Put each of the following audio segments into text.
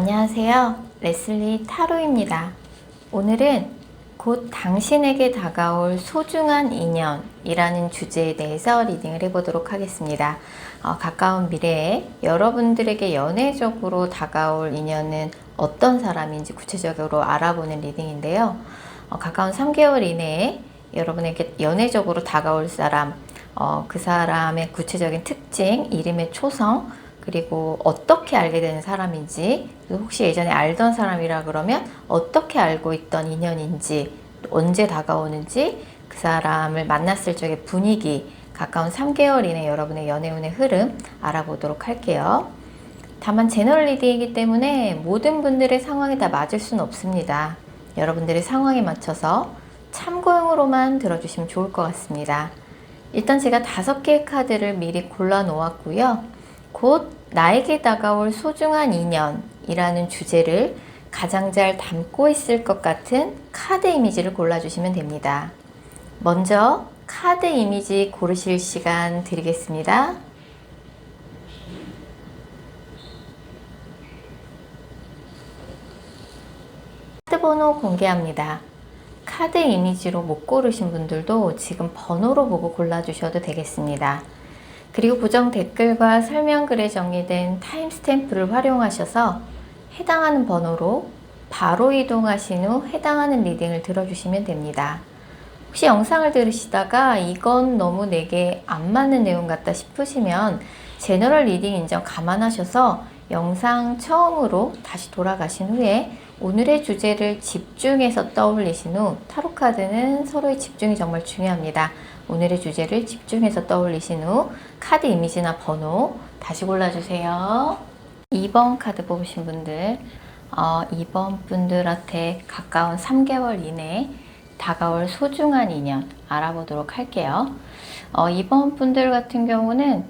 안녕하세요. 레슬리 타로입니다. 오늘은 곧 당신에게 다가올 소중한 인연이라는 주제에 대해서 리딩을 해보도록 하겠습니다. 가까운 미래에 여러분들에게 연애적으로 다가올 인연은 어떤 사람인지 구체적으로 알아보는 리딩인데요. 가까운 3개월 이내에 여러분에게 연애적으로 다가올 사람, 그 사람의 구체적인 특징, 이름의 초성, 그리고 어떻게 알게 되는 사람인지, 혹시 예전에 알던 사람이라 그러면 어떻게 알고 있던 인연인지, 언제 다가오는지, 그 사람을 만났을 적의 분위기, 가까운 3개월 이내 여러분의 연애운의 흐름 알아보도록 할게요. 다만 제너럴 리딩이기 때문에 모든 분들의 상황이 다 맞을 수는 없습니다. 여러분들의 상황에 맞춰서 참고용으로만 들어주시면 좋을 것 같습니다. 일단 제가 5개의 카드를 미리 골라 놓았고요. 곧 나에게 다가올 소중한 인연이라는 주제를 가장 잘 담고 있을 것 같은 카드 이미지를 골라주시면 됩니다. 먼저 카드 이미지 고르실 시간 드리겠습니다. 카드 번호 공개합니다. 카드 이미지로 못 고르신 분들도 지금 번호로 보고 골라주셔도 되겠습니다. 그리고 고정 댓글과 설명글에 정리된 타임스탬프를 활용하셔서 해당하는 번호로 바로 이동하신 후 해당하는 리딩을 들어주시면 됩니다. 혹시 영상을 들으시다가 이건 너무 내게 안 맞는 내용 같다 싶으시면 제너럴 리딩 인정 감안하셔서 영상 처음으로 다시 돌아가신 후에 오늘의 주제를 집중해서 떠올리신 후, 타로 카드는 서로의 집중이 정말 중요합니다. 오늘의 주제를 집중해서 떠올리신 후 카드 이미지나 번호 다시 골라주세요. 2번 카드 뽑으신 분들, 2번 분들한테 가까운 3개월 이내에 다가올 소중한 인연 알아보도록 할게요. 2번 분들 같은 경우는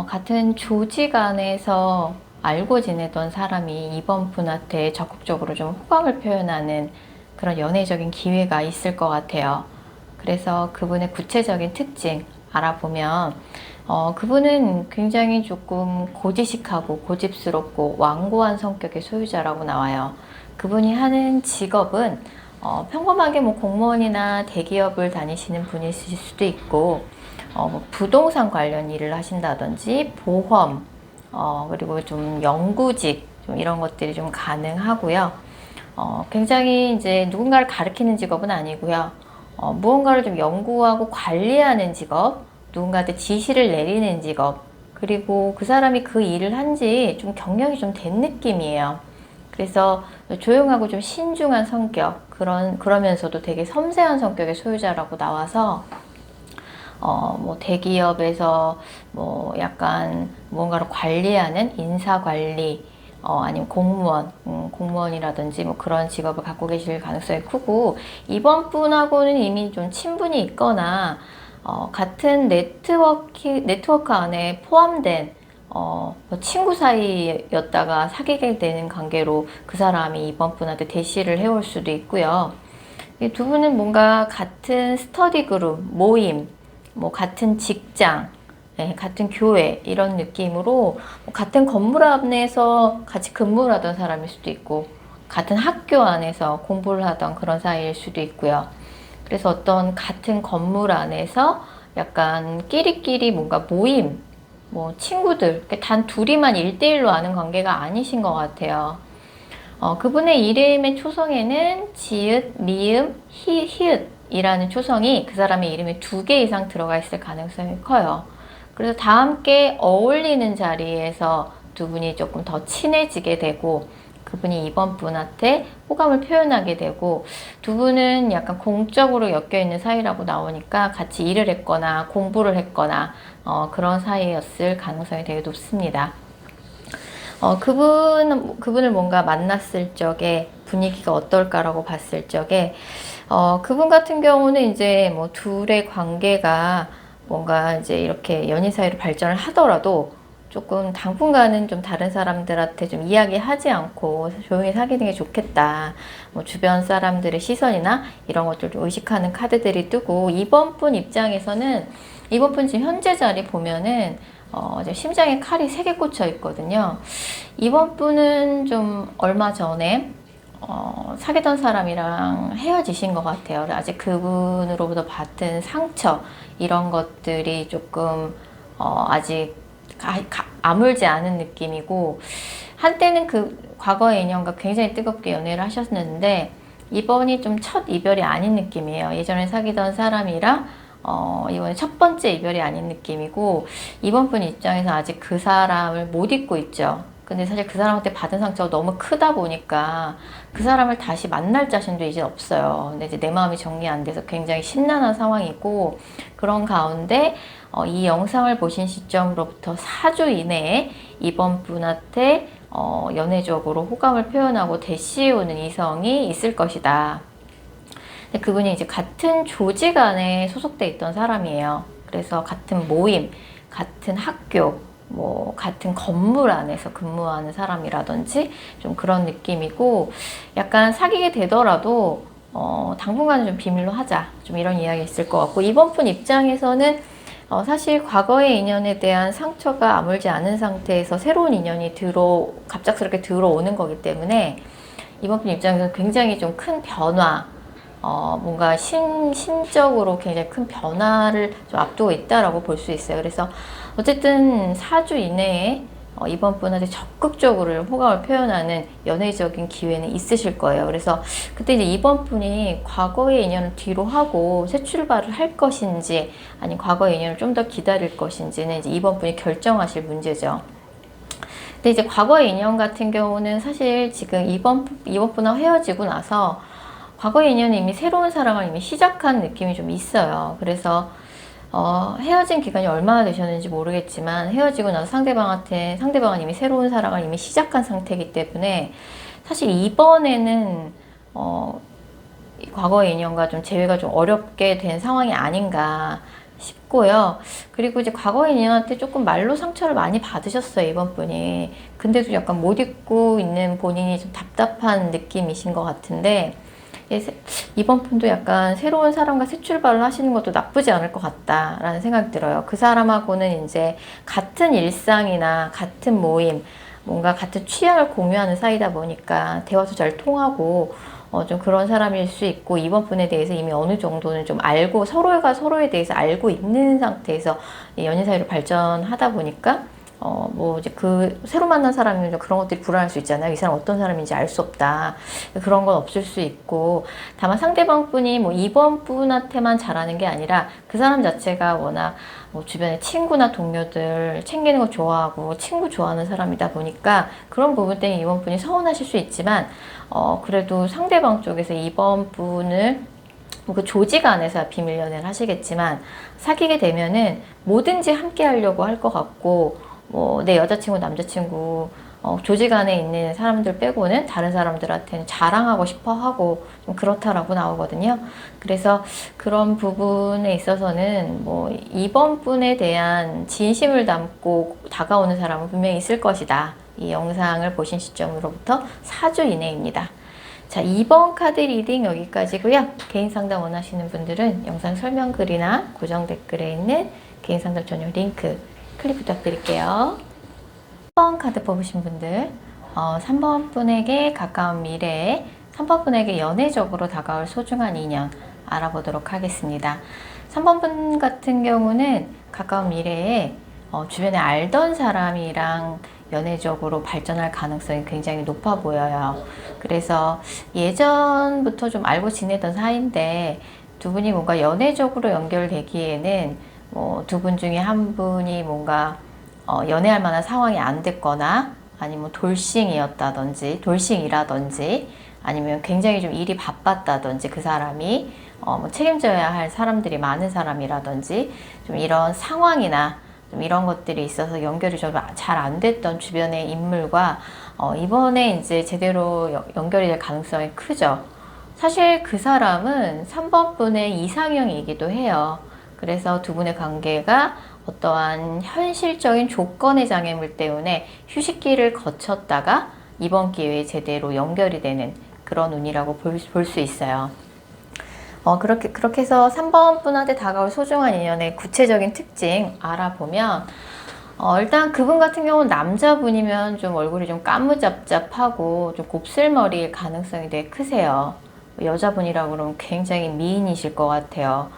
같은 조직 안에서 알고 지내던 사람이 이번 분한테 적극적으로 좀 호감을 표현하는 그런 연애적인 기회가 있을 것 같아요. 그래서 그분의 구체적인 특징 알아보면 그분은 굉장히 조금 고지식하고 고집스럽고 완고한 성격의 소유자라고 나와요. 그분이 하는 직업은 평범하게 뭐 공무원이나 대기업을 다니시는 분이실 수도 있고 뭐 부동산 관련 일을 하신다든지 보험, 그리고 좀 연구직 좀 이런 것들이 좀 가능하고요. 굉장히 이제 누군가를 가르치는 직업은 아니고요. 무언가를 좀 연구하고 관리하는 직업, 누군가한테 지시를 내리는 직업, 그리고 그 사람이 그 일을 한지 좀 경력이 좀 된 느낌이에요. 그래서 조용하고 좀 신중한 성격, 그러면서도 되게 섬세한 성격의 소유자라고 나와서 뭐 대기업에서 뭐 약간 무언가를 관리하는 인사관리, 아니면 공무원이라든지 뭐 그런 직업을 갖고 계실 가능성이 크고, 이번 분하고는 이미 좀 친분이 있거나 같은 네트워크 안에 포함된 뭐 친구 사이였다가 사귀게 되는 관계로 그 사람이 이번 분한테 대시를 해올 수도 있고요. 이 두 분은 뭔가 같은 스터디 그룹, 모임, 뭐 같은 직장, 같은 교회 이런 느낌으로 같은 건물 안에서 같이 근무를 하던 사람일 수도 있고 같은 학교 안에서 공부를 하던 그런 사이일 수도 있고요. 그래서 어떤 같은 건물 안에서 약간 끼리끼리 뭔가 모임, 뭐 친구들, 단 둘이만 1대1로 아는 관계가 아니신 것 같아요. 그분의 이름의 초성에는 지읒, 미음, 히읗 이라는 초성이 그 사람의 이름에 2개 이상 들어가 있을 가능성이 커요. 그래서 다 함께 어울리는 자리에서 두 분이 조금 더 친해지게 되고, 그분이 이번 분한테 호감을 표현하게 되고, 두 분은 약간 공적으로 엮여있는 사이라고 나오니까 같이 일을 했거나 공부를 했거나 그런 사이였을 가능성이 되게 높습니다. 그분을 뭔가 만났을 적에 분위기가 어떨까라고 봤을 적에 그분 같은 경우는 이제 뭐 둘의 관계가 뭔가 이제 이렇게 연인 사이로 발전을 하더라도 조금 당분간은 좀 다른 사람들한테 좀 이야기하지 않고 조용히 사귀는 게 좋겠다. 뭐 주변 사람들의 시선이나 이런 것들 좀 의식하는 카드들이 뜨고, 이번 분 입장에서는 이번 분 지금 현재 자리 보면은 지금 심장에 칼이 3개 꽂혀 있거든요. 이번 분은 좀 얼마 전에 사귀던 사람이랑 헤어지신 것 같아요. 아직 그분으로부터 받은 상처 이런 것들이 조금 아직 아물지 않은 느낌이고, 한때는 그 과거의 인연과 굉장히 뜨겁게 연애를 하셨는데 이번이 좀 첫 이별이 아닌 느낌이에요. 예전에 사귀던 사람이랑 이번에 첫 번째 이별이 아닌 느낌이고, 이번 분 입장에서 아직 그 사람을 못 잊고 있죠. 근데 사실 그 사람한테 받은 상처가 너무 크다 보니까 그 사람을 다시 만날 자신도 이제 없어요. 근데 이제 내 마음이 정리 안 돼서 굉장히 심란한 상황이고, 그런 가운데 이 영상을 보신 시점으로부터 4주 이내에 이번 분한테 연애적으로 호감을 표현하고 대시해오는 이성이 있을 것이다. 근데 그분이 이제 같은 조직 안에 소속돼 있던 사람이에요. 그래서 같은 모임, 같은 학교, 뭐 같은 건물 안에서 근무하는 사람이라든지 좀 그런 느낌이고, 약간 사귀게 되더라도 당분간은 좀 비밀로 하자, 좀 이런 이야기 있을 것 같고, 이번 분 입장에서는 사실 과거의 인연에 대한 상처가 아물지 않은 상태에서 새로운 인연이 갑작스럽게 들어오는 거기 때문에 이번 분 입장에서는 굉장히 좀 큰 변화, 뭔가 심적으로 굉장히 큰 변화를 좀 앞두고 있다라고 볼 수 있어요. 그래서 어쨌든 4주 이내에 이번 분한테 적극적으로 호감을 표현하는 연애적인 기회는 있으실 거예요. 그래서 그때 이제 이번 분이 과거의 인연을 뒤로 하고 새 출발을 할 것인지, 아니면 과거의 인연을 좀 더 기다릴 것인지는 이제 이번 분이 결정하실 문제죠. 근데 이제 과거의 인연 같은 경우는 사실 지금 이번 분하고 헤어지고 나서 과거의 인연은 이미 새로운 사랑을 이미 시작한 느낌이 좀 있어요. 그래서 헤어진 기간이 얼마나 되셨는지 모르겠지만 헤어지고 나서 상대방은 이미 새로운 사랑을 이미 시작한 상태이기 때문에 사실 이번에는 과거의 인연과 좀 재회가 좀 어렵게 된 상황이 아닌가 싶고요. 그리고 이제 과거의 인연한테 조금 말로 상처를 많이 받으셨어요, 이번 분이. 근데도 약간 못 잊고 있는 본인이 좀 답답한 느낌이신 것 같은데, 이번 분도 약간 새로운 사람과 새 출발을 하시는 것도 나쁘지 않을 것 같다라는 생각이 들어요. 그 사람하고는 이제 같은 일상이나 같은 모임, 뭔가 같은 취향을 공유하는 사이다 보니까 대화도 잘 통하고 좀 그런 사람일 수 있고, 이번 분에 대해서 이미 어느 정도는 좀 알고, 서로가 서로에 대해서 알고 있는 상태에서 연인 사이로 발전하다 보니까 뭐 이제 그 새로 만난 사람이면 그런 것들이 불안할 수 있잖아요. 이 사람 어떤 사람인지 알 수 없다. 그런 건 없을 수 있고, 다만 상대방 분이 뭐 이번 분한테만 잘하는 게 아니라 그 사람 자체가 워낙 뭐 주변에 친구나 동료들 챙기는 거 좋아하고 친구 좋아하는 사람이다 보니까 그런 부분 때문에 이번 분이 서운하실 수 있지만, 그래도 상대방 쪽에서 이번 분을 그 조직 안에서 비밀 연애를 하시겠지만 사귀게 되면은 뭐든지 함께 하려고 할 것 같고, 뭐 내 여자친구, 남자친구 조직 안에 있는 사람들 빼고는 다른 사람들한테는 자랑하고 싶어 하고 좀 그렇다라고 나오거든요. 그래서 그런 부분에 있어서는 뭐 이번 분에 대한 진심을 담고 다가오는 사람은 분명히 있을 것이다. 이 영상을 보신 시점으로부터 4주 이내입니다. 자, 2번 카드 리딩 여기까지고요. 개인 상담 원하시는 분들은 영상 설명글이나 고정 댓글에 있는 개인 상담 전용 링크 클릭 부탁드릴게요. 3번 카드 뽑으신 분들, 3번 분에게 가까운 미래에 3번 분에게 연애적으로 다가올 소중한 인연 알아보도록 하겠습니다. 3번 분 같은 경우는 가까운 미래에 주변에 알던 사람이랑 연애적으로 발전할 가능성이 굉장히 높아 보여요. 그래서 예전부터 좀 알고 지내던 사이인데 두 분이 뭔가 연애적으로 연결되기에는 뭐 두 분 중에 한 분이 뭔가 연애할 만한 상황이 안 됐거나, 아니면 돌싱이라든지 아니면 굉장히 좀 일이 바빴다든지, 그 사람이 뭐 책임져야 할 사람들이 많은 사람이라든지, 좀 이런 상황이나 좀 이런 것들이 있어서 연결이 좀 잘 안 됐던 주변의 인물과 이번에 이제 제대로 연결이 될 가능성이 크죠. 사실 그 사람은 3번 분의 이상형이기도 해요. 그래서 두 분의 관계가 어떠한 현실적인 조건의 장애물 때문에 휴식기를 거쳤다가 이번 기회에 제대로 연결이 되는 그런 운이라고 볼 수 있어요. 그렇게 해서 3번 분한테 다가올 소중한 인연의 구체적인 특징 알아보면, 일단 그분 같은 경우는 남자분이면 좀 얼굴이 좀 까무잡잡하고 좀 곱슬머리일 가능성이 되게 크세요. 여자분이라고 그러면 굉장히 미인이실 것 같아요.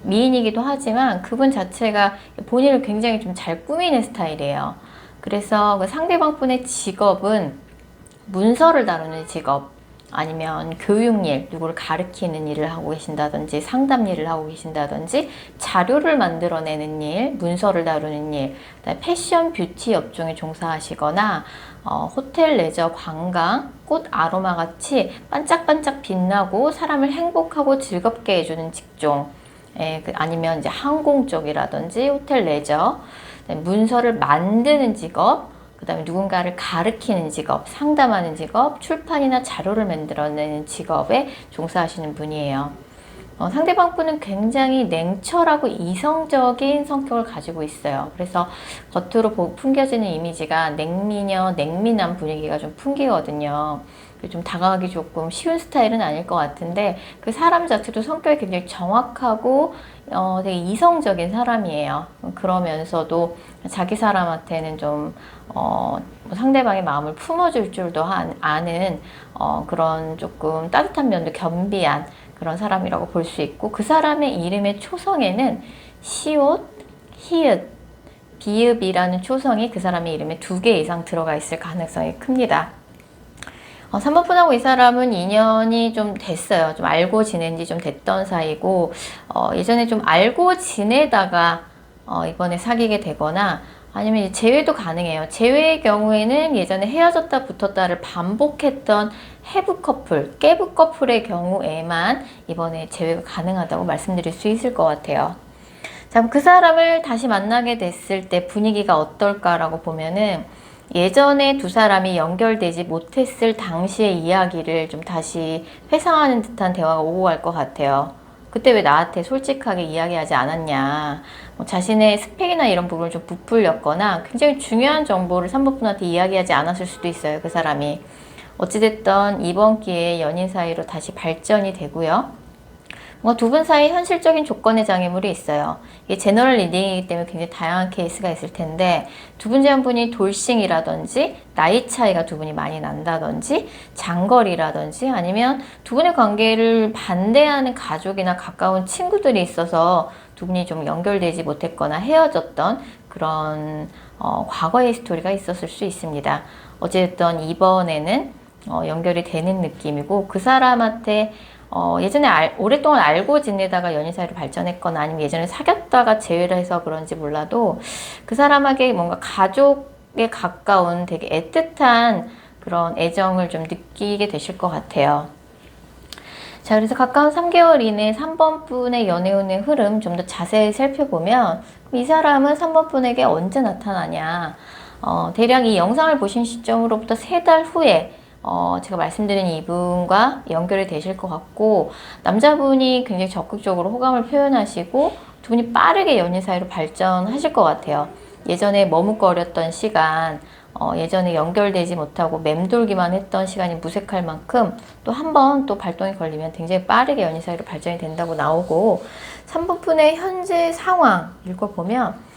미인이기도 하지만 그분 자체가 본인을 굉장히 좀 잘 꾸미는 스타일이에요. 그래서 그 상대방 분의 직업은 문서를 다루는 직업, 아니면 교육일, 누구를 가르치는 일을 하고 계신다든지 상담 일을 하고 계신다든지 자료를 만들어내는 일, 문서를 다루는 일, 패션 뷰티 업종에 종사하시거나 호텔, 레저, 관광, 꽃, 아로마 같이 반짝반짝 빛나고 사람을 행복하고 즐겁게 해주는 직종, 아니면 이제 항공 쪽이라든지 호텔, 레저, 문서를 만드는 직업, 그 다음에 누군가를 가르치는 직업, 상담하는 직업, 출판이나 자료를 만들어내는 직업에 종사하시는 분이에요. 상대방 분은 굉장히 냉철하고 이성적인 성격을 가지고 있어요. 그래서 겉으로 풍겨지는 이미지가 냉미녀, 냉미남 분위기가 좀 풍기거든요. 좀 다가가기 조금 쉬운 스타일은 아닐 것 같은데 그 사람 자체도 성격이 굉장히 정확하고 되게 이성적인 사람이에요. 그러면서도 자기 사람한테는 좀 상대방의 마음을 품어줄 줄도 아는 그런 조금 따뜻한 면도 겸비한 그런 사람이라고 볼 수 있고, 그 사람의 이름의 초성에는 시옷, 히읗, 비읍이라는 초성이 그 사람의 이름에 2개 이상 들어가 있을 가능성이 큽니다. 3번 분하고 이 사람은 인연이 좀 됐어요. 좀 알고 지낸 지 좀 됐던 사이고, 예전에 좀 알고 지내다가 이번에 사귀게 되거나, 아니면 재회도 가능해요. 재회의 경우에는 예전에 헤어졌다 붙었다를 반복했던 해부 커플, 깨부 커플의 경우에만 이번에 재회가 가능하다고 말씀드릴 수 있을 것 같아요. 자, 그 사람을 다시 만나게 됐을 때 분위기가 어떨까라고 보면은 예전에 두 사람이 연결되지 못했을 당시의 이야기를 좀 다시 회상하는 듯한 대화가 오고 갈 것 같아요. 그때 왜 나한테 솔직하게 이야기하지 않았냐. 자신의 스펙이나 이런 부분을 좀 부풀렸거나 굉장히 중요한 정보를 3번 분한테 이야기하지 않았을 수도 있어요. 그 사람이. 어찌됐든 이번 기회에 연인 사이로 다시 발전이 되고요. 두 분 사이 현실적인 조건의 장애물이 있어요. 이게 제너럴 리딩이기 때문에 굉장히 다양한 케이스가 있을 텐데 두 분 중 한 분이 돌싱이라든지 나이 차이가 두 분이 많이 난다든지 장거리라든지 아니면 두 분의 관계를 반대하는 가족이나 가까운 친구들이 있어서 두 분이 좀 연결되지 못했거나 헤어졌던 그런 과거의 스토리가 있었을 수 있습니다. 어쨌든 이번에는 연결이 되는 느낌이고 그 사람한테 예전에 오랫동안 알고 지내다가 연인 사이로 발전했거나 아니면 예전에 사귀었다가 재회를 해서 그런지 몰라도 그 사람에게 뭔가 가족에 가까운 되게 애틋한 그런 애정을 좀 느끼게 되실 것 같아요. 자, 그래서 가까운 3개월 이내 3번 분의 연애운의 흐름 좀 더 자세히 살펴보면 이 사람은 3번 분에게 언제 나타나냐. 대략 이 영상을 보신 시점으로부터 3달 후에 제가 말씀드린 이분과 연결이 되실 것 같고, 남자분이 굉장히 적극적으로 호감을 표현하시고 두 분이 빠르게 연인 사이로 발전하실 것 같아요. 예전에 머뭇거렸던 시간, 예전에 연결되지 못하고 맴돌기만 했던 시간이 무색할 만큼 또 한 번 또 발동이 걸리면 굉장히 빠르게 연인 사이로 발전이 된다고 나오고, 3번 분의 현재 상황 읽어보면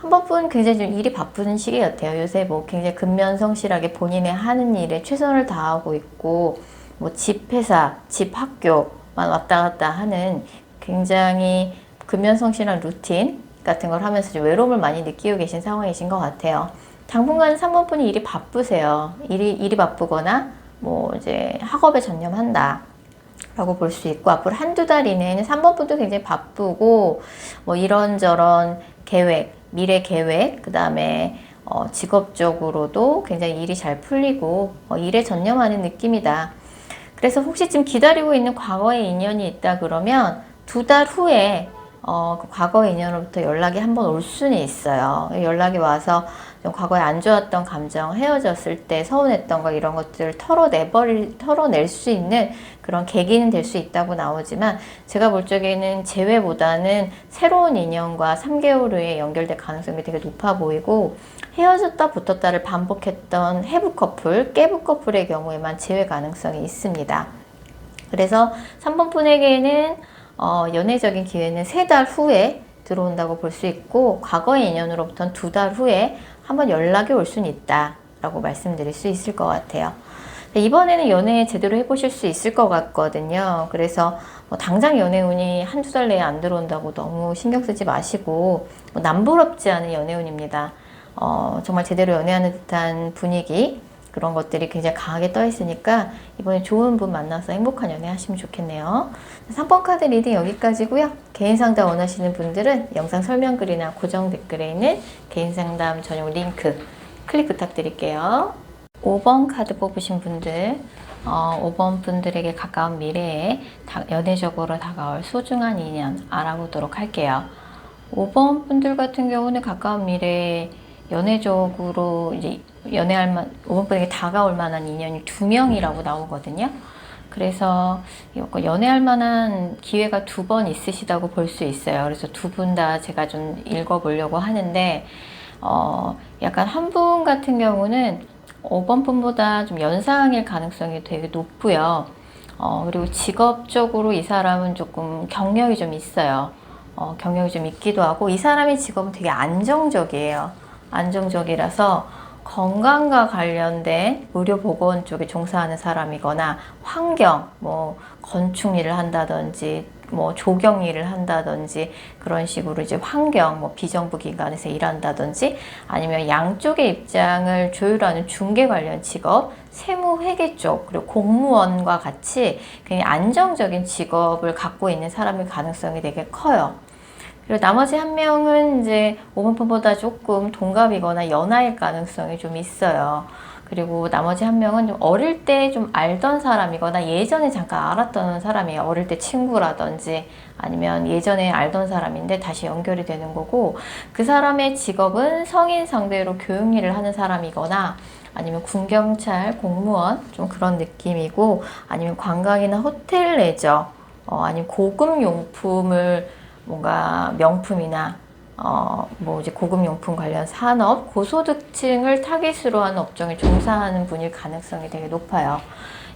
3번 분 굉장히 좀 일이 바쁜 시기 같아요. 요새 뭐 굉장히 근면성실하게 본인의 하는 일에 최선을 다하고 있고, 뭐 집 회사, 집 학교만 왔다 갔다 하는 굉장히 근면성실한 루틴 같은 걸 하면서 좀 외로움을 많이 느끼고 계신 상황이신 것 같아요. 당분간 3번 분이 일이 바쁘세요. 일이 바쁘거나 뭐 이제 학업에 전념한다 라고 볼 수 있고, 앞으로 한두 달 이내에는 3번 분도 굉장히 바쁘고 뭐 이런저런 계획, 미래 계획, 그 다음에 직업적으로도 굉장히 일이 잘 풀리고 일에 전념하는 느낌이다. 그래서 혹시 지금 기다리고 있는 과거의 인연이 있다 그러면 2달 후에 그 과거의 인연으로부터 연락이 한번 올 수는 있어요. 연락이 와서 좀 과거에 안 좋았던 감정, 헤어졌을 때 서운했던 거 이런 것들을 털어낼 수 있는 그런 계기는 될 수 있다고 나오지만, 제가 볼 적에는 재회보다는 새로운 인연과 3개월 후에 연결될 가능성이 되게 높아 보이고, 헤어졌다 붙었다를 반복했던 해부 커플, 깨부 커플의 경우에만 재회 가능성이 있습니다. 그래서 3번 분에게는 연애적인 기회는 3달 후에 들어온다고 볼 수 있고, 과거의 인연으로부터는 2달 후에 한번 연락이 올 수는 있다 라고 말씀드릴 수 있을 것 같아요. 이번에는 연애 제대로 해보실 수 있을 것 같거든요. 그래서 뭐 당장 연애운이 한두 달 내에 안 들어온다고 너무 신경 쓰지 마시고, 뭐 남부럽지 않은 연애운입니다. 정말 제대로 연애하는 듯한 분위기, 그런 것들이 굉장히 강하게 떠 있으니까 이번에 좋은 분 만나서 행복한 연애 하시면 좋겠네요. 3번 카드 리딩 여기까지고요. 개인 상담 원하시는 분들은 영상 설명글이나 고정 댓글에 있는 개인 상담 전용 링크 클릭 부탁드릴게요. 5번 카드 뽑으신 분들, 5번 분들에게 가까운 미래에 연애적으로 다가올 소중한 인연 알아보도록 할게요. 5번 분들 같은 경우는 가까운 미래에 연애적으로 이제 5번 분에게 다가올 만한 인연이 2명이라고 나오거든요. 그래서 연애할 만한 기회가 2번 있으시다고 볼 수 있어요. 그래서 2분 다 제가 좀 읽어보려고 하는데, 약간 한 분 같은 경우는 5번 분보다 좀 연상일 가능성이 되게 높고요. 그리고 직업적으로 이 사람은 조금 경력이 좀 있어요. 경력이 좀 있기도 하고, 이 사람의 직업은 되게 안정적이에요. 안정적이라서 건강과 관련된 의료보건 쪽에 종사하는 사람이거나, 환경, 뭐 건축 일을 한다든지 뭐 조경 일을 한다든지, 그런 식으로 이제 환경, 뭐 비정부 기관에서 일한다든지, 아니면 양쪽의 입장을 조율하는 중개 관련 직업, 세무 회계 쪽, 그리고 공무원과 같이 그냥 안정적인 직업을 갖고 있는 사람의 가능성이 되게 커요. 그리고 나머지 한 명은 이제 5번 분보다 조금 동갑이거나 연하일 가능성이 좀 있어요. 그리고 나머지 한 명은 좀 어릴 때 좀 알던 사람이거나 예전에 잠깐 알았던 사람이에요. 어릴 때 친구라든지 아니면 예전에 알던 사람인데 다시 연결이 되는 거고, 그 사람의 직업은 성인 상대로 교육 일을 하는 사람이거나, 아니면 군경찰, 공무원, 좀 그런 느낌이고, 아니면 관광이나 호텔 레저, 아니면 고급 용품을 뭔가 명품이나 뭐 이제 고급용품 관련 산업, 고소득층을 타깃으로 하는 업종에 종사하는 분일 가능성이 되게 높아요.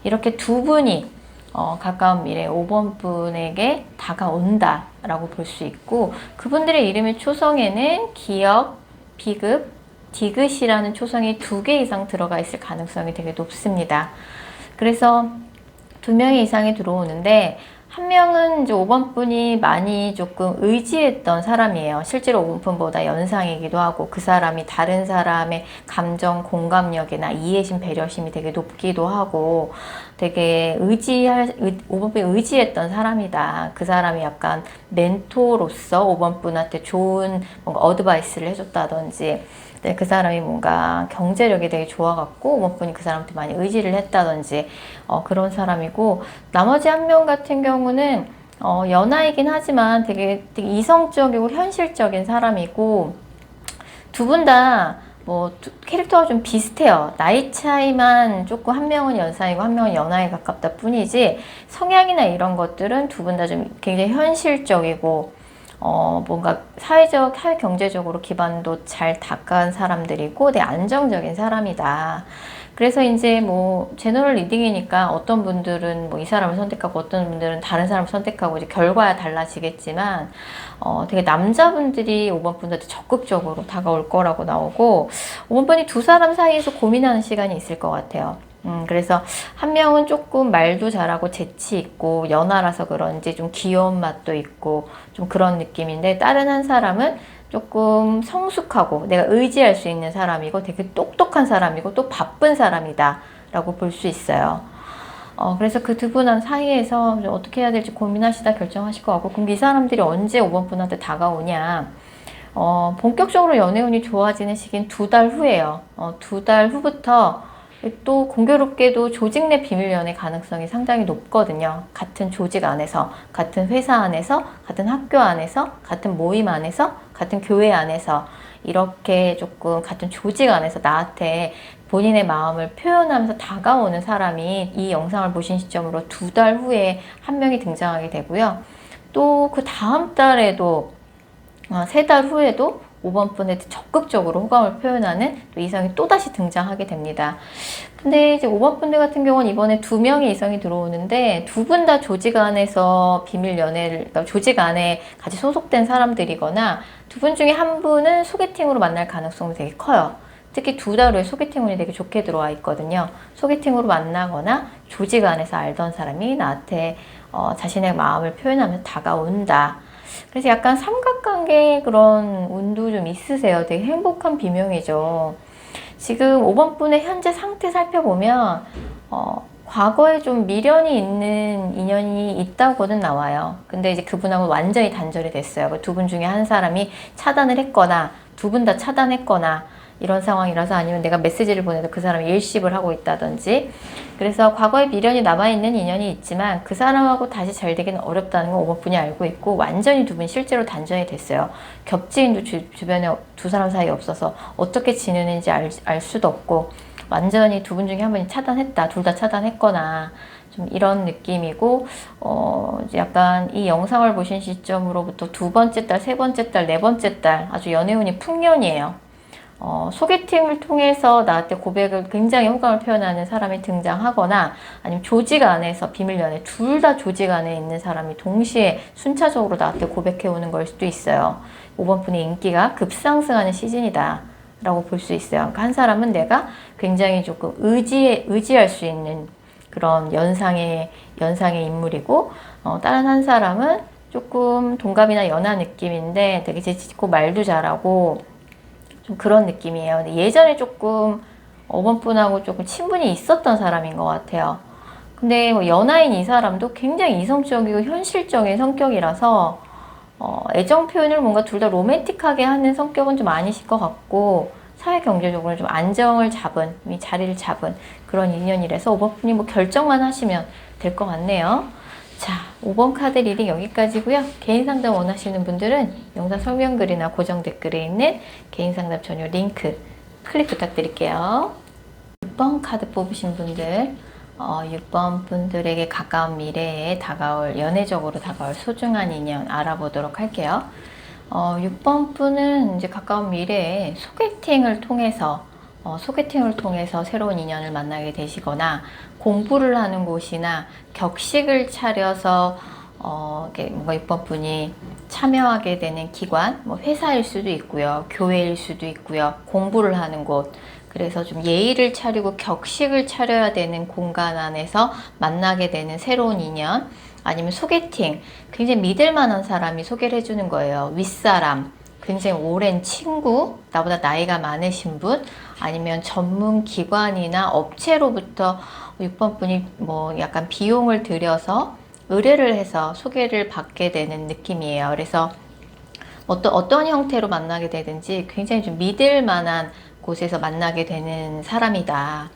이렇게 2분이 가까운 미래 5번 분에게 다가온다 라고 볼 수 있고, 그분들의 이름의 초성에는 기역, 비급, 디귿이라는 초성이 2개 이상 들어가 있을 가능성이 되게 높습니다. 그래서 2명의 이상이 들어오는데, 한 명은 이제 5번 분이 많이 조금 의지했던 사람이에요. 실제로 5번 분보다 연상이기도 하고, 그 사람이 다른 사람의 감정 공감력이나 이해심, 배려심이 되게 높기도 하고, 되게 5번 분이 의지했던 사람이다. 그 사람이 약간 멘토로서 5번 분한테 좋은 뭔가 어드바이스를 해줬다든지, 그 사람이 뭔가 경제력이 되게 좋아갖고 5번 분이 그 사람한테 많이 의지를 했다든지, 그런 사람이고, 나머지 한 명 같은 경우는 연하이긴 하지만 되게 이성적이고 현실적인 사람이고, 2분 다 뭐 캐릭터가 좀 비슷해요. 나이 차이만 조금, 한 명은 연상이고 한 명은 연하에 가깝다 뿐이지, 성향이나 이런 것들은 2분 다 좀 굉장히 현실적이고, 뭔가 사회 경제적으로 기반도 잘 닦은 사람들이고 되게 안정적인 사람이다. 그래서 이제 뭐 제너럴 리딩이니까 어떤 분들은 뭐 이 사람을 선택하고 어떤 분들은 다른 사람을 선택하고 이제 결과야 달라지겠지만, 되게 남자분들이 5번 분한테 적극적으로 다가올 거라고 나오고, 5번 분이 2 사람 사이에서 고민하는 시간이 있을 것 같아요. 그래서 한 명은 조금 말도 잘하고 재치 있고 연하라서 그런지 좀 귀여운 맛도 있고 좀 그런 느낌인데, 다른 한 사람은 조금 성숙하고 내가 의지할 수 있는 사람이고 되게 똑똑한 사람이고 또 바쁜 사람이다 라고 볼 수 있어요. 그래서 그 2분 사이에서 어떻게 해야 될지 고민하시다 결정하실 것 같고, 그럼 이 사람들이 언제 5번 분한테 다가오냐, 본격적으로 연애운이 좋아지는 시기는 2달 후예요. 2달 후부터 또 공교롭게도 조직 내 비밀 연애 가능성이 상당히 높거든요. 같은 조직 안에서, 같은 회사 안에서, 같은 학교 안에서, 같은 모임 안에서, 같은 교회 안에서, 이렇게 조금 같은 조직 안에서 나한테 본인의 마음을 표현하면서 다가오는 사람이 이 영상을 보신 시점으로 2달 후에 한 명이 등장하게 되고요. 또 그 다음 달에도 3달 후에도 5번 분한테 적극적으로 호감을 표현하는 또 이성이 또다시 등장하게 됩니다. 근데 이제 5번 분들 같은 경우는 이번에 2명의 이성이 들어오는데 두 분 다 조직 안에서 비밀 연애를, 그러니까 조직 안에 같이 소속된 사람들이거나 두 분 중에 한 분은 소개팅으로 만날 가능성이 되게 커요. 특히 2달 후에 소개팅 운이 되게 좋게 들어와 있거든요. 소개팅으로 만나거나 조직 안에서 알던 사람이 나한테 자신의 마음을 표현하면서 다가온다. 그래서 약간 삼각관계 그런 운도 좀 있으세요. 되게 행복한 비명이죠. 지금 5번 분의 현재 상태 살펴보면 과거에 좀 미련이 있는 인연이 있다고는 나와요. 근데 이제 그분하고 완전히 단절이 됐어요. 두 분 중에 한 사람이 차단을 했거나 두 분 다 차단했거나 이런 상황이라서, 아니면 내가 메시지를 보내도 그 사람이 일십을 하고 있다든지, 그래서 과거에 미련이 남아있는 인연이 있지만 그 사람하고 다시 잘 되기는 어렵다는 건 5번 분이 알고 있고, 완전히 두 분 실제로 단절이 됐어요. 겹지인도 주변에 두 사람 사이에 없어서 어떻게 지내는지 알 수도 없고, 완전히 두 분 중에 한 분이 차단했다, 둘 다 차단했거나 좀 이런 느낌이고, 약간 이 영상을 보신 시점으로부터 2번째 달, 3번째 달, 4번째 달 아주 연애운이 풍년이에요. 소개팅을 통해서 나한테 고백을, 굉장히 호감을 표현하는 사람이 등장하거나, 아니면 조직 안에서 비밀 연애, 둘 다 조직 안에 있는 사람이 동시에 순차적으로 나한테 고백해 오는 걸 수도 있어요. 5번 분의 인기가 급상승하는 시즌이다 라고 볼 수 있어요. 그러니까 한 사람은 내가 굉장히 조금 의지할 수 있는 그런 연상의 인물이고, 다른 한 사람은 조금 동갑이나 연하 느낌인데 되게 재치있고 말도 잘하고 좀 그런 느낌이에요. 근데 예전에 조금 5번 분하고 조금 친분이 있었던 사람인 것 같아요. 근데 뭐 연하인 이 사람도 굉장히 이성적이고 현실적인 성격이라서 애정 표현을 뭔가 둘 다 로맨틱하게 하는 성격은 좀 아니실 것 같고, 사회 경제적으로 좀 안정을 잡은, 자리를 잡은 그런 인연이라서 5번 분이 뭐 결정만 하시면 될 것 같네요. 자, 5번 카드 리딩 여기까지고요. 개인 상담 원하시는 분들은 영상 설명글이나 고정 댓글에 있는 개인 상담 전용 링크 클릭 부탁드릴게요. 6번 카드 뽑으신 분들, 6번 분들에게 가까운 미래에 다가올, 연애적으로 다가올 소중한 인연 알아보도록 할게요. 6번 분은 이제 가까운 미래에 소개팅을 통해서 새로운 인연을 만나게 되시거나, 공부를 하는 곳이나 격식을 차려서 뭔가 6번 분이 참여하게 되는 기관, 뭐 회사일 수도 있고요, 교회일 수도 있고요, 공부를 하는 곳, 그래서 좀 예의를 차리고 격식을 차려야 되는 공간 안에서 만나게 되는 새로운 인연, 아니면 소개팅, 굉장히 믿을 만한 사람이 소개를 해주는 거예요. 윗사람, 굉장히 오랜 친구, 나보다 나이가 많으신 분, 아니면 전문 기관이나 업체로부터 6번 분이 뭐 약간 비용을 들여서 의뢰를 해서 소개를 받게 되는 느낌이에요. 그래서 어떤 형태로 만나게 되든지 굉장히 좀 믿을 만한 곳에서 만나게 되는 사람이다.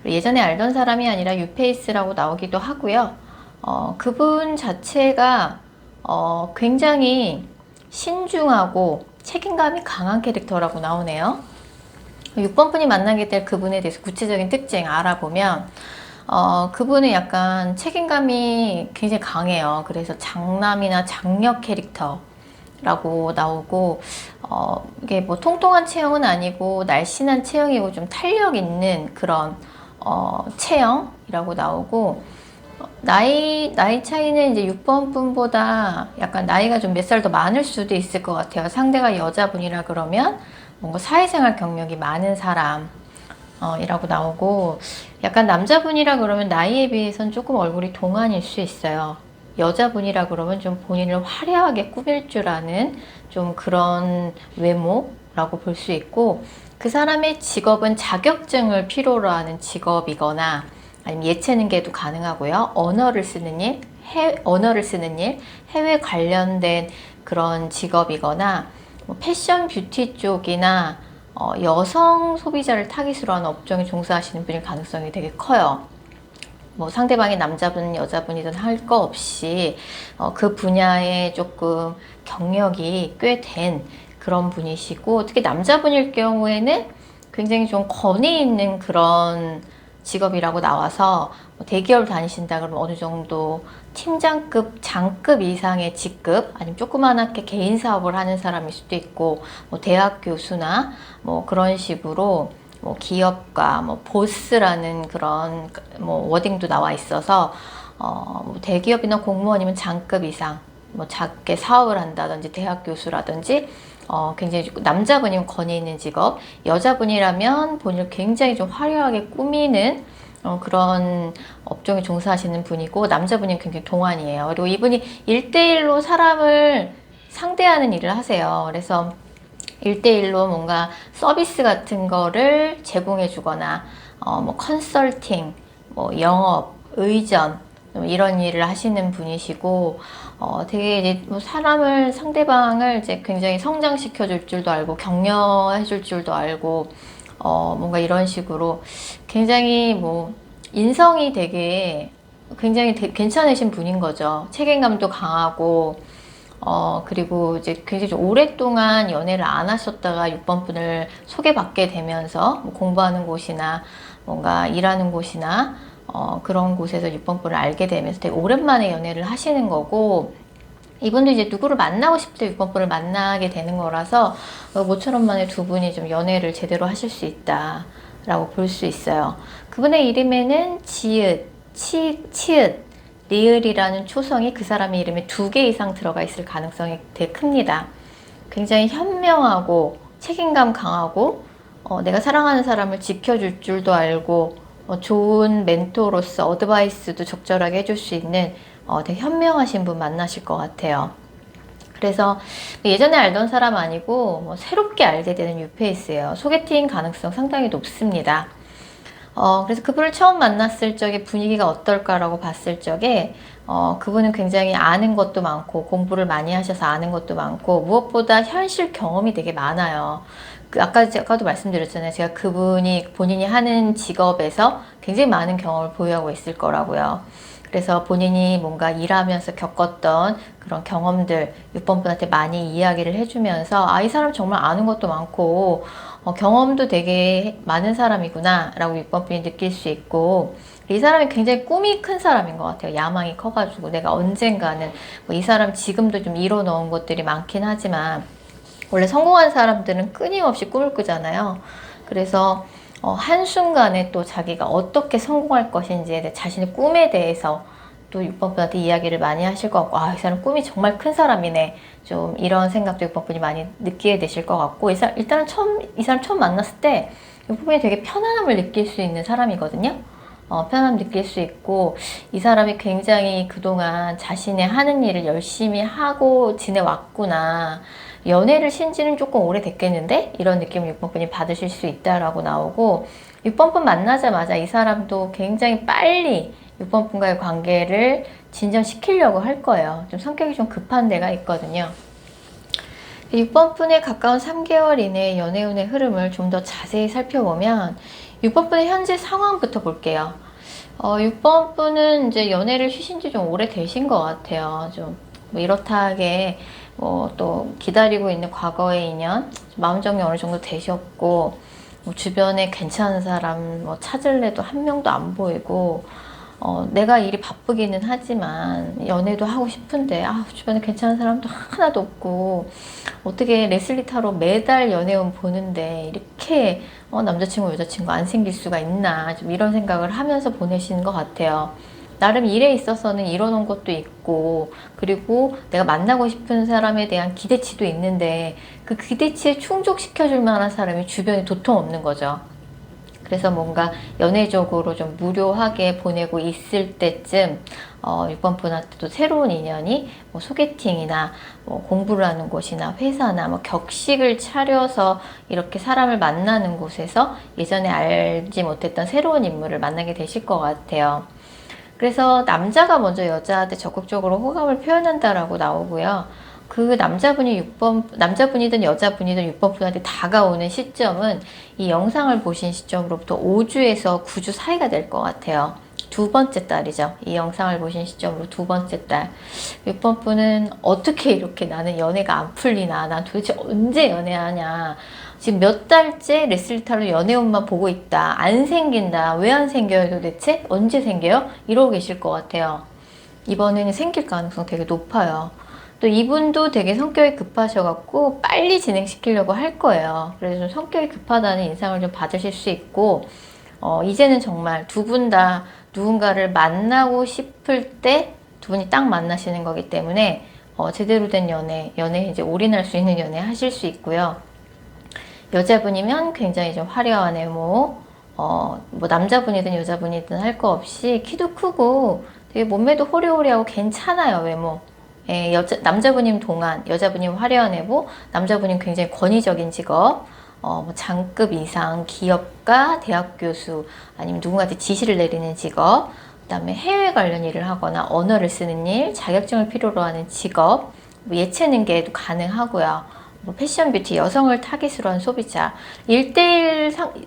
예전에 알던 사람이 아니라 유페이스라고 나오기도 하고요. 그분 자체가 굉장히 신중하고 책임감이 강한 캐릭터라고 나오네요. 6번 분이 만나게 될 그분에 대해서 구체적인 특징 알아보면, 그분은 약간 책임감이 굉장히 강해요. 그래서 장남이나 장녀 캐릭터라고 나오고, 이게 뭐 통통한 체형은 아니고 날씬한 체형이고 좀 탄력 있는 그런 체형이라고 나오고, 나이 차이는 이제 6번 분보다 약간 나이가 좀 몇 살 더 많을 수도 있을 것 같아요. 상대가 여자분이라 그러면 뭔가 사회생활 경력이 많은 사람 이라고 나오고, 약간 남자분이라 그러면 나이에 비해선 조금 얼굴이 동안일 수 있어요. 여자분이라 그러면 좀 본인을 화려하게 꾸밀 줄 아는 좀 그런 외모라고 볼 수 있고, 그 사람의 직업은 자격증을 필요로 하는 직업이거나, 아니면 예체능계도 가능하고요. 언어를 쓰는 일, 해외 관련된 그런 직업이거나, 뭐 패션 뷰티 쪽이나 여성 소비자를 타깃으로 하는 업종에 종사하시는 분일 가능성이 되게 커요. 뭐 상대방이 남자분, 여자분이든 할 거 없이 그 분야에 조금 경력이 꽤 된 그런 분이시고, 특히 남자분일 경우에는 굉장히 좀 권위 있는 그런 직업이라고 나와서, 대기업 다니신다 그러면 어느 정도 팀장급, 장급 이상의 직급, 아니면 조그만하게 개인 사업을 하는 사람일 수도 있고, 뭐 대학 교수나 뭐 그런 식으로 뭐 기업가, 뭐 보스라는 그런 뭐 워딩도 나와 있어서 뭐 대기업이나 공무원이면 장급 이상, 뭐 작게 사업을 한다든지 대학 교수라든지 굉장히 남자분이면 권위 있는 직업, 여자분이라면 본인을 굉장히 좀 화려하게 꾸미는 그런 업종에 종사하시는 분이고, 남자분이 굉장히 동안이에요. 그리고 이분이 1대1로 사람을 상대하는 일을 하세요. 그래서 1대1로 뭔가 서비스 같은 거를 제공해 주거나, 뭐 컨설팅, 뭐 영업, 의전, 이런 일을 하시는 분이시고, 되게 이제 뭐 사람을, 상대방을 이제 굉장히 성장시켜 줄 줄도 알고, 격려해 줄 줄도 알고, 뭔가 이런 식으로 굉장히 뭐 인성이 되게 굉장히 괜찮으신 분인 거죠. 책임감도 강하고, 그리고 이제 굉장히 좀 오랫동안 연애를 안 하셨다가 6번 분을 소개받게 되면서 뭐 공부하는 곳이나 뭔가 일하는 곳이나 그런 곳에서 6번 분을 알게 되면서 되게 오랜만에 연애를 하시는 거고, 이분도 이제 누구를 만나고 싶을 때 6번 분을 만나게 되는 거라서 모처럼 만에 두 분이 좀 연애를 제대로 하실 수 있다라고 볼 수 있어요. 그분의 이름에는 지읒, 치읒, 리을이라는 초성이 그 사람의 이름에 2개 이상 들어가 있을 가능성이 되게 큽니다. 굉장히 현명하고 책임감 강하고, 내가 사랑하는 사람을 지켜줄 줄도 알고, 좋은 멘토로서 어드바이스도 적절하게 해줄 수 있는 되게 현명하신 분 만나실 것 같아요. 그래서 예전에 알던 사람 아니고 뭐 새롭게 알게 되는 뉴페이스예요. 소개팅 가능성 상당히 높습니다. 그래서 그분을 처음 만났을 적에 분위기가 어떨까라고 봤을 적에 그분은 굉장히 아는 것도 많고 공부를 많이 하셔서 아는 것도 많고, 무엇보다 현실 경험이 되게 많아요. 아까도 말씀드렸잖아요. 제가 그분이 본인이 하는 직업에서 굉장히 많은 경험을 보유하고 있을 거라고요. 그래서 본인이 뭔가 일하면서 겪었던 그런 경험들 6번 분한테 많이 이야기를 해주면서, 이 사람 정말 아는 것도 많고 경험도 되게 많은 사람이구나 라고 6번 분이 느낄 수 있고, 이 사람이 굉장히 꿈이 큰 사람인 것 같아요. 야망이 커가지고 내가 언젠가는 이 사람 지금도 좀 이뤄놓은 것들이 많긴 하지만, 원래 성공한 사람들은 끊임없이 꿈을 꾸잖아요. 그래서 한순간에 또 자기가 어떻게 성공할 것인지에 자신의 꿈에 대해서 또 6번 분한테 이야기를 많이 하실 것 같고, 이 사람 꿈이 정말 큰 사람이네, 좀 이런 생각도 6번 분이 많이 느끼게 되실 것 같고, 이 사람 처음 만났을 때 6번 분이 되게 편안함을 느낄 수 있는 사람이거든요. 편안함 느낄 수 있고, 이 사람이 굉장히 그동안 자신의 하는 일을 열심히 하고 지내왔구나, 연애를 신지는 조금 오래됐겠는데 이런 느낌을 6번 분이 받으실 수 있다라고 나오고, 6번 분 만나자마자 이 사람도 굉장히 빨리 6번 분과의 관계를 진전시키려고 할 거예요. 좀 성격이 좀 급한 데가 있거든요. 6번 분에 가까운 3개월 이내의 연애운의 흐름을 좀 더 자세히 살펴보면, 6번 분의 현재 상황부터 볼게요. 6번 분은 이제 연애를 쉬신 지 좀 오래 되신 것 같아요. 좀 뭐 이렇다 하게 또 기다리고 있는 과거의 인연, 마음 정리 어느 정도 되셨고, 주변에 괜찮은 사람 찾을래도 한 명도 안 보이고, 내가 일이 바쁘기는 하지만 연애도 하고 싶은데 주변에 괜찮은 사람도 하나도 없고, 어떻게 레슬리 타로 매달 연애운 보는데 이렇게 남자친구 여자친구 안 생길 수가 있나, 좀 이런 생각을 하면서 보내시는 것 같아요. 나름 일에 있어서는 이뤄놓은 것도 있고, 그리고 내가 만나고 싶은 사람에 대한 기대치도 있는데 그 기대치에 충족시켜줄 만한 사람이 주변에 도통 없는 거죠. 그래서 뭔가 연애적으로 좀 무료하게 보내고 있을 때쯤 6번 분한테도 새로운 인연이 소개팅이나 공부를 하는 곳이나 회사나 격식을 차려서 이렇게 사람을 만나는 곳에서 예전에 알지 못했던 새로운 인물을 만나게 되실 것 같아요. 그래서 남자가 먼저 여자한테 적극적으로 호감을 표현한다라고 나오고요. 그 남자분이든 여자분이든 6번 분한테 다가오는 시점은 이 영상을 보신 시점으로부터 5주에서 9주 사이가 될 것 같아요. 두 번째 달이죠. 이 영상을 보신 시점으로 두 번째 달. 6번 분은 어떻게 이렇게 나는 연애가 안 풀리나, 난 도대체 언제 연애하냐, 지금 몇 달째 레슬리타로 연애운만 보고 있다, 안 생긴다, 왜 안 생겨요 도대체, 언제 생겨요, 이러고 계실 것 같아요. 이번에는 생길 가능성 되게 높아요. 또 이분도 되게 성격이 급하셔갖고 빨리 진행시키려고 할 거예요. 그래서 좀 성격이 급하다는 인상을 좀 받으실 수 있고, 이제는 정말 두 분 다 누군가를 만나고 싶을 때 두 분이 딱 만나시는 거기 때문에 제대로 된 연애에 이제 올인할 수 있는 연애 하실 수 있고요. 여자분이면 굉장히 좀 화려한 외모, 뭐 남자분이든 여자분이든 할 거 없이 키도 크고 되게 몸매도 호리호리하고 괜찮아요, 외모. 예, 남자분이면 동안, 여자분이면 화려한 외모, 남자분이면 굉장히 권위적인 직업, 뭐 장급 이상 기업가, 대학 교수, 아니면 누군가한테 지시를 내리는 직업, 그 다음에 해외 관련 일을 하거나 언어를 쓰는 일, 자격증을 필요로 하는 직업, 뭐 예체능계에도 가능하고요. 뭐 패션 뷰티, 여성을 타깃으로 한 소비자,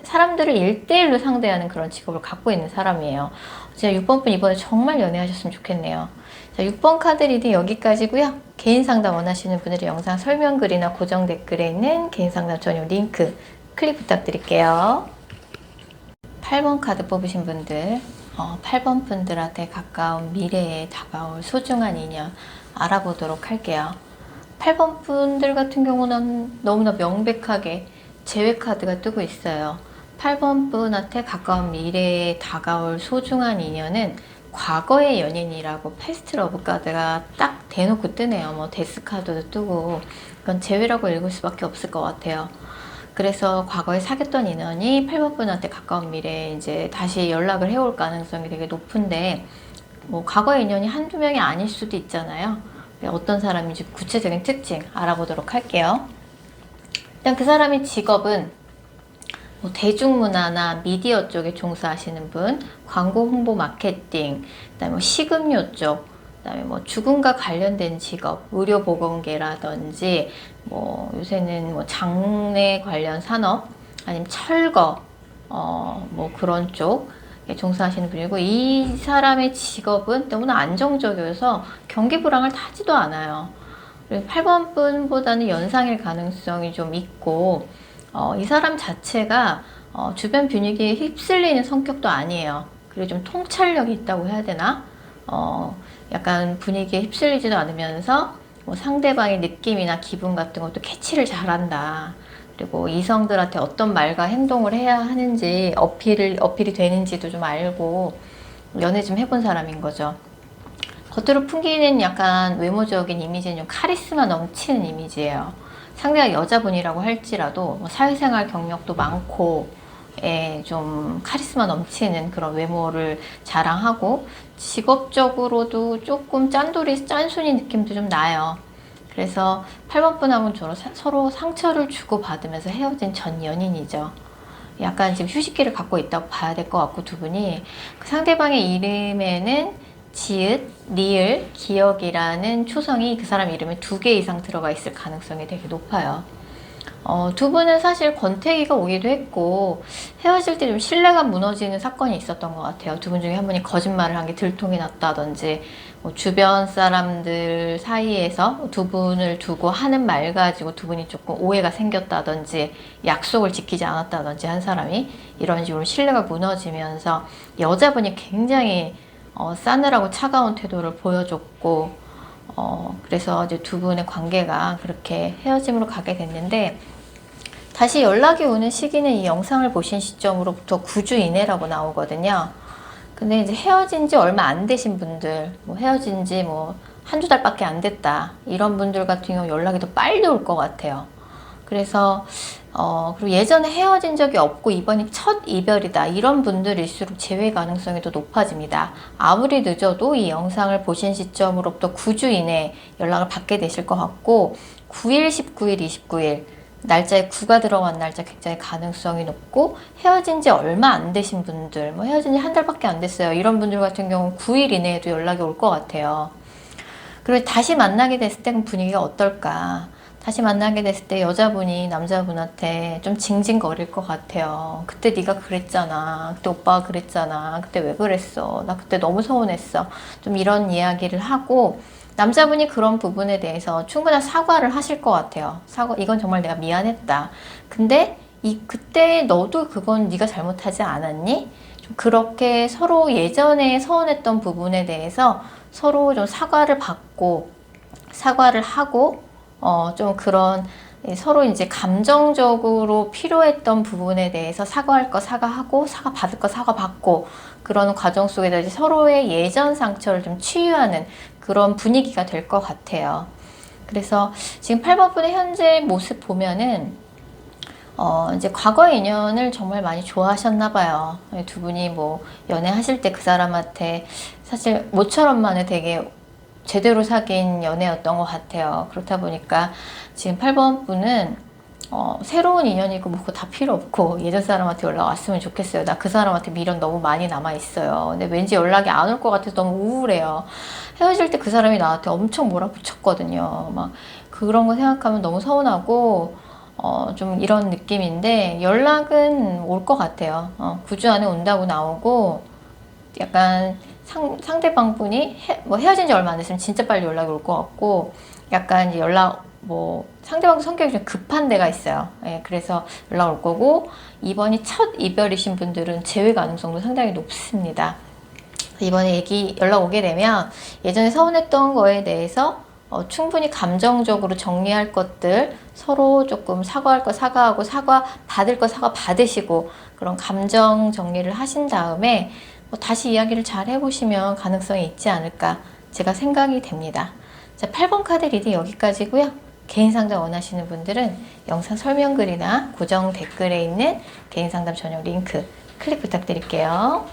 사람들을 1대1로 상대하는 그런 직업을 갖고 있는 사람이에요. 진짜 6번 분 이번에 정말 연애하셨으면 좋겠네요. 자, 6번 카드 리딩 여기까지고요. 개인 상담 원하시는 분들이 영상 설명글이나 고정 댓글에 있는 개인 상담 전용 링크 클릭 부탁드릴게요. 8번 카드 뽑으신 분들, 8번 분들한테 가까운 미래에 다가올 소중한 인연 알아보도록 할게요. 8번 분들 같은 경우는 너무나 명백하게 재회 카드가 뜨고 있어요. 8번 분한테 가까운 미래에 다가올 소중한 인연은 과거의 연인이라고 패스트 러브 카드가 딱 대놓고 뜨네요. 뭐 데스 카드도 뜨고, 이건 재회라고 읽을 수밖에 없을 것 같아요. 그래서 과거에 사귀었던 인연이 8번 분한테 가까운 미래에 이제 다시 연락을 해올 가능성이 되게 높은데, 뭐 과거의 인연이 한두 명이 아닐 수도 있잖아요. 어떤 사람인지 구체적인 특징 알아보도록 할게요. 일단 그 사람의 직업은 뭐 대중문화나 미디어 쪽에 종사하시는 분, 광고 홍보 마케팅, 그다음에 뭐 식음료 쪽, 그다음에 뭐 죽음과 관련된 직업, 의료보건계라든지 뭐 요새는 뭐 장례 관련 산업, 아니면 철거, 뭐 그런 쪽에 종사하시는 분이고, 이 사람의 직업은 너무나 안정적이어서 경기 불황을 타지도 않아요. 그리고 8번 분보다는 연상일 가능성이 좀 있고, 이 사람 자체가 주변 분위기에 휩쓸리는 성격도 아니에요. 그리고 좀 통찰력이 있다고 해야 되나? 약간 분위기에 휩쓸리지도 않으면서 뭐 상대방의 느낌이나 기분 같은 것도 캐치를 잘한다. 그리고 이성들한테 어떤 말과 행동을 해야 하는지 어필이 되는지도 좀 알고 연애 좀 해본 사람인 거죠. 겉으로 풍기는 약간 외모적인 이미지는 좀 카리스마 넘치는 이미지예요. 상대가 여자분이라고 할지라도 뭐 사회생활 경력도 많고, 좀 카리스마 넘치는 그런 외모를 자랑하고, 직업적으로도 조금 짠순이 느낌도 좀 나요. 그래서 8번 분하고는 서로 상처를 주고받으면서 헤어진 전 연인이죠. 약간 지금 휴식기를 갖고 있다고 봐야 될 것 같고, 두 분이 그 상대방의 이름에는 지읒, 리을, 기억이라는 초성이 그 사람 이름에 2개 이상 들어가 있을 가능성이 되게 높아요. 두 분은 사실 권태기가 오기도 했고, 헤어질 때 좀 신뢰가 무너지는 사건이 있었던 것 같아요. 두 분 중에 한 분이 거짓말을 한 게 들통이 났다든지, 뭐 주변 사람들 사이에서 두 분을 두고 하는 말 가지고 두 분이 조금 오해가 생겼다든지, 약속을 지키지 않았다든지 한 사람이 이런 식으로 신뢰가 무너지면서 여자분이 굉장히 싸늘하고 차가운 태도를 보여줬고, 그래서 이제 두 분의 관계가 그렇게 헤어짐으로 가게 됐는데, 다시 연락이 오는 시기는 이 영상을 보신 시점으로부터 9주 이내라고 나오거든요. 근데 이제 헤어진 지 얼마 안 되신 분들, 뭐 헤어진 지 뭐 한두 달밖에 안 됐다, 이런 분들 같은 경우 연락이 더 빨리 올 것 같아요. 그래서 그리고 예전에 헤어진 적이 없고 이번이 첫 이별이다, 이런 분들일수록 재회 가능성이 더 높아집니다. 아무리 늦어도 이 영상을 보신 시점으로부터 9주 이내에 연락을 받게 되실 것 같고, 9일, 19일, 29일 날짜에 9가 들어간 날짜 굉장히 가능성이 높고, 헤어진 지 얼마 안 되신 분들, 뭐 헤어진 지 한 달밖에 안 됐어요, 이런 분들 같은 경우는 9일 이내에도 연락이 올 것 같아요. 그리고 다시 만나게 됐을 때 분위기가 어떨까? 다시 만나게 됐을 때 여자분이 남자분한테 좀 징징거릴 것 같아요. 그때 네가 그랬잖아, 그때 오빠가 그랬잖아, 그때 왜 그랬어, 나 그때 너무 서운했어, 좀 이런 이야기를 하고, 남자분이 그런 부분에 대해서 충분한 사과를 하실 것 같아요. 이건 정말 내가 미안했다, 근데 그때 너도 그건 네가 잘못하지 않았니? 좀 그렇게 서로 예전에 서운했던 부분에 대해서 서로 좀 사과를 받고, 사과를 하고 좀 그런 서로 이제 감정적으로 필요했던 부분에 대해서 사과할 거 사과하고 사과 받을 거 사과 받고 그런 과정 속에서 이제 서로의 예전 상처를 좀 치유하는 그런 분위기가 될 것 같아요. 그래서 지금 8번 분의 현재 모습 보면은 이제 과거의 인연을 정말 많이 좋아하셨나 봐요. 두 분이 뭐 연애하실 때 그 사람한테 사실 모처럼만은 되게 제대로 사귄 연애였던 것 같아요. 그렇다 보니까 지금 8번 분은 새로운 인연이고 뭐 그거 다 필요 없고 예전 사람한테 연락 왔으면 좋겠어요. 나 그 사람한테 미련 너무 많이 남아 있어요. 근데 왠지 연락이 안 올 것 같아서 너무 우울해요. 헤어질 때 그 사람이 나한테 엄청 몰아붙였거든요. 막 그런 거 생각하면 너무 서운하고 좀 이런 느낌인데 연락은 올 것 같아요. 9주 안에 온다고 나오고 약간 상대방 분이 뭐 헤어진 지 얼마 안 됐으면 진짜 빨리 연락이 올 것 같고 약간 이제 연락 뭐 상대방 성격이 좀 급한 데가 있어요. 예, 그래서 연락 올 거고 이번이 첫 이별이신 분들은 재회 가능성도 상당히 높습니다. 이번에 연락 오게 되면 예전에 서운했던 거에 대해서 충분히 감정적으로 정리할 것들 서로 조금 사과할 거 사과하고 사과 받을 거 사과 받으시고 그런 감정 정리를 하신 다음에 다시 이야기를 잘 해보시면 가능성이 있지 않을까 제가 생각이 됩니다. 자, 8번 카드 리딩 여기까지고요. 개인 상담 원하시는 분들은 영상 설명글이나 고정 댓글에 있는 개인 상담 전용 링크 클릭 부탁드릴게요.